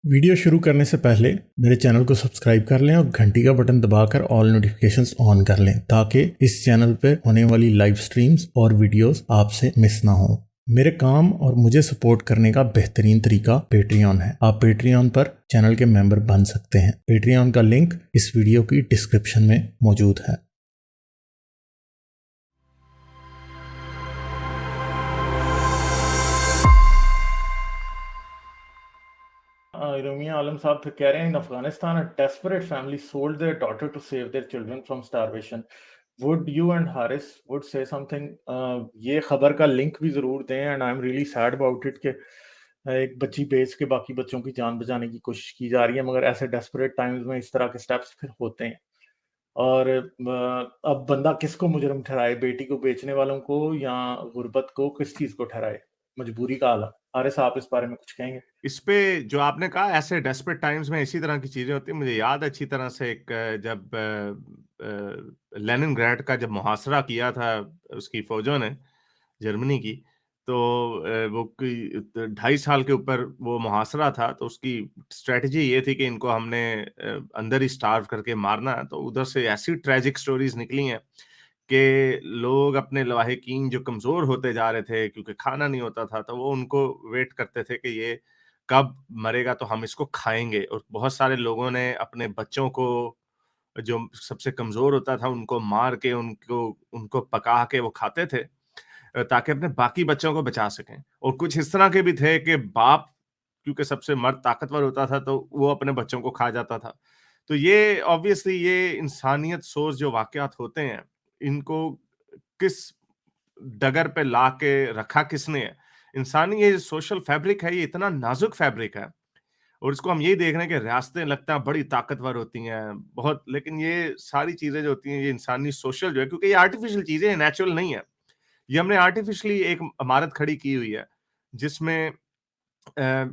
Video शुरू करने से पहले मेरे चैनल को सब्सक्राइब कर लें और घंटी का बटन दबाकर ऑल नोटिफिकेशंस ऑन कर लें ताकि इस चैनल पे होने वाली लाइव स्ट्रीम्स और वीडियोस आपसे मिस ना हो। मेरे काम और मुझे सपोर्ट करने का बेहतरीन तरीका पेट्रियन है। आप पेट्रियन पर चैनल के मेंबर बन सकते हैं। पेट्रियन का लिंक इस वीडियो की डिस्क्रिप्शन में मौजूद है। रमिया आलम साहब फिर कह रहे हैं, इन Afghanistan a desperate family sold their daughter to save their children from starvation. Would you and Haris would say something? ये खबर का लिंक भी ज़रूर दें and I am really sad about it कि एक बच्ची बेच के बाकी बच्चों की जान बचाने की कोशिश की जा रही है, मगर ऐसे डेस्परेट टाइम्स में इस तरह के स्टेप्स फिर होते हैं। और अब बंदा किसको मुजरिम ठहराए, बेटी को बेचने वालों को या गुर्बत को, किस चीज़ को ठहराए? मजबूरी का आलम। हारिस आप इस बारे में कुछ कहेंगे? इस पे जो आपने कहा ऐसे डेस्परेट टाइम्स में इसी तरह की चीज़ें होती हैं। मुझे याद है अच्छी तरह से एक जब लेनिनग्राड का जब मुहासरा किया था उसकी फ़ौजों ने, जर्मनी की, तो वो कोई 2.5 साल के ऊपर वो मुहासरा था, तो उसकी स्ट्रैटेजी ये थी कि इनको हमने अंदर ही स्टार्व करके मारना है। तो उधर से ऐसी ट्रेजिक स्टोरीज़ निकली हैं कि लोग अपने लवाहिकीन जो कमज़ोर होते जा रहे थे क्योंकि खाना नहीं होता था, तो वो उनको वेट करते थे कि ये कब मरेगा तो हम इसको खाएँगे। और बहुत सारे लोगों ने अपने बच्चों को, जो सबसे कमज़ोर होता था, उनको मार के उनको उनको पका के वो खाते थे ताकि अपने बाकी बच्चों को बचा सकें। और कुछ इस तरह के भी थे कि बाप, क्योंकि सबसे मर्द ताकतवर होता था, तो वो अपने बच्चों को खा जाता था। तो ये ऑब्वियसली ये इंसानियत सोच जो वाक़यात होते हैं, इनको किस डगर पे ला के रखा किसने है? इंसानी ये सोशल फैब्रिक है, ये इतना नाज़ुक फैब्रिक है और इसको हम यही देख रहे हैं कि रियासतें लगता है बड़ी ताकतवर होती हैं, बहुत, लेकिन ये सारी चीज़ें जो होती हैं, ये इंसानी सोशल जो है, क्योंकि ये आर्टिफ़िशियल चीज़ें हैं, नेचुरल नहीं है। ये हमने आर्टिफ़िशियली एक इमारत खड़ी की हुई है, जिसमें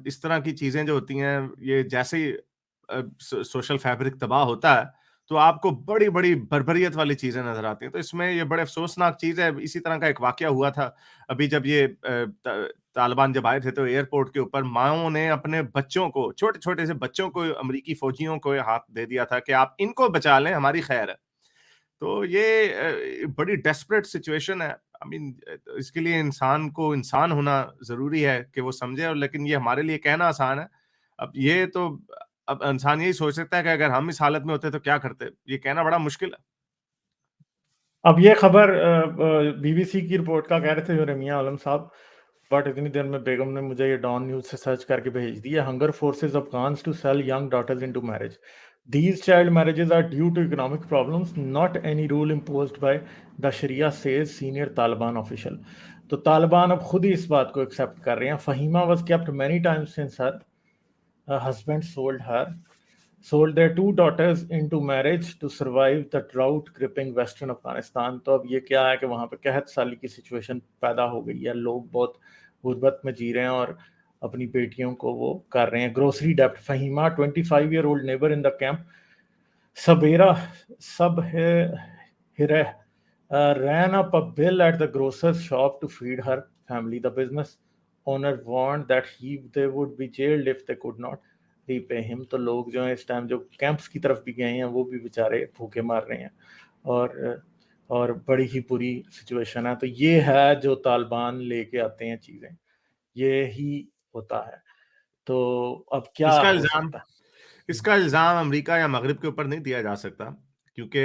इस तरह की चीज़ें जो होती हैं, ये जैसे ही सोशल फैब्रिक तबाह होता है, तो आपको बड़ी-बड़ी बर्बरियत वाली चीज़ें नज़र आती हैं। तो इसमें ये बड़े अफ़सोसनाक चीज़ है। इसी तरह का एक वाक़या हुआ था, अभी जब ये तालिबान जब आए थे, तो एयरपोर्ट के ऊपर माँओं ने अपने बच्चों को, छोटे-छोटे से बच्चों को, अमरीकी फ़ौजियों को हाथ दे दिया था कि आप इनको बचा लें, हमारी खैर है। तो ये बड़ी डेस्परेट सिचुएशन है। आई मीन इसके लिए इंसान को इंसान होना ज़रूरी है कि वो समझे, और लेकिन ये हमारे लिए कहना आसान है। अब ये तो अब इंसान यही सोच सकता है कि अगर हम इस हालत में होते तो क्या करते? ये कहना बड़ा मुश्किल है। अब ये खबर बीबीसी की रिपोर्ट का कह रहे थे रमिया आलम साहब, बट इतनी देर में बेगम ने मुझे ये डॉन न्यूज़ से सर्च करके भेज दी है। Hunger forces Afghans to sell young daughters into marriage. These child marriages are due to economic problems, not any rule imposed by the Sharia, says senior Taliban official. तो तालिबान अब खुद ही इस बात को एक्सेप्ट कर रहे हैं। Fahima was kept many times since her husband sold their two daughters into marriage to survive the drought gripping western Afghanistan. तो अब ये क्या है कि वहाँ पे कहत साली की सिचुएशन पैदा हो गई है, लोग बहुत गुर्बत में जी रहे हैं और अपनी बेटियों को वो कर रहे हैं। ग्रोसरी डेप्ट। Fahima 25-year-old neighbor in the camp Sabera Sabhireh ran up a bill at the grocer's shop to feed her family. The business owner warned that they would be jailed if they could not repay him. तो लोग जो हैं इस time जो camps की तरफ भी गए हैं वो भी बेचारे भूखे मार रहे हैं और बड़ी ही बुरी सिचुएशन है। तो ये है जो तालिबान लेके आते हैं चीज़ें, ये ही होता है। तो अब क्या इसका हो इल्ज़ाम सकता है? इसका इल्ज़ाम अमेरिका या मग़रिब के ऊपर नहीं दिया जा सकता, क्योंकि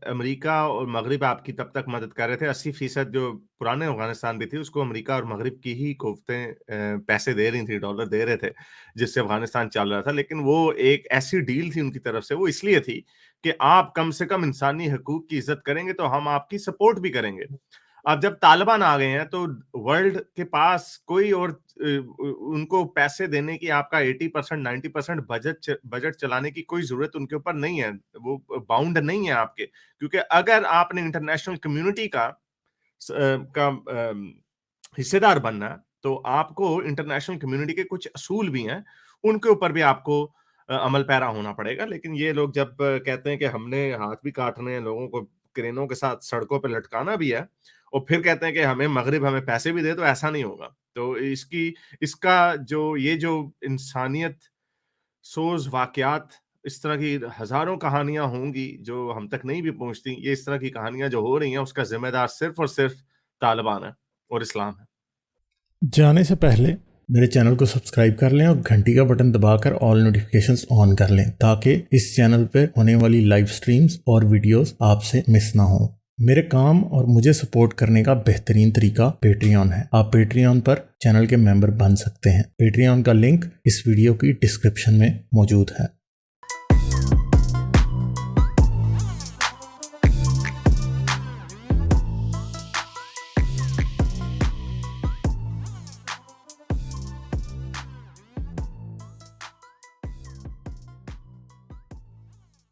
अमेरिका और मग़रिब आपकी तब तक मदद कर रहे थे। 80% जो पुराने अफ़गानिस्तान भी थी, उसको अमेरिका और मग़रिब की ही कुव्वतें पैसे दे रही थी, डॉलर दे रहे थे, जिससे अफ़गानिस्तान चल रहा था। लेकिन वो एक ऐसी डील थी उनकी तरफ से, वो इसलिए थी कि आप कम से कम इंसानी हकूक़ की इज़्ज़त करेंगे, तो हम आपकी सपोर्ट भी करेंगे। अब जब तालिबान आ गए हैं, तो वर्ल्ड के पास कोई और उनको पैसे देने की, आपका 80% 90% बजट चलाने की कोई ज़रूरत उनके ऊपर नहीं है। वो बाउंड नहीं है आपके, क्योंकि अगर आपने इंटरनेशनल कम्युनिटी का हिस्सेदार बनना है, तो आपको इंटरनेशनल कम्युनिटी के कुछ असूल भी हैं, उनके ऊपर भी आपको अमल पैरा होना पड़ेगा। लेकिन ये लोग जब कहते हैं कि हमने हाथ भी काटने हैं, लोगों को क्रेनों के साथ सड़कों पे लटकाना भी है, और फिर कहते हैं कि हमें मग़रिब हमें पैसे भी दे, तो ऐसा नहीं होगा। तो इसका जो ये जो इंसानियत सोज वाक़यात, इस तरह की हज़ारों कहानियाँ होंगी जो हम तक नहीं भी पहुँचती। ये इस तरह की कहानियाँ जो हो रही हैं उसका ज़िम्मेदार सिर्फ़ और सिर्फ़ तालिबान है और इस्लाम है। जाने से पहले मेरे चैनल को सब्सक्राइब कर लें और घंटी का बटन दबाकर ऑल नोटिफिकेशंस ऑन कर लें ताकि इस चैनल पर होने वाली लाइव स्ट्रीम्स और वीडियोस आपसे मिस ना हो। मेरे काम और मुझे सपोर्ट करने का बेहतरीन तरीका पेट्रियन है। आप पेट्रियन पर चैनल के मेंबर बन सकते हैं। पेट्रियन का लिंक इस वीडियो की डिस्क्रिप्शन में मौजूद है।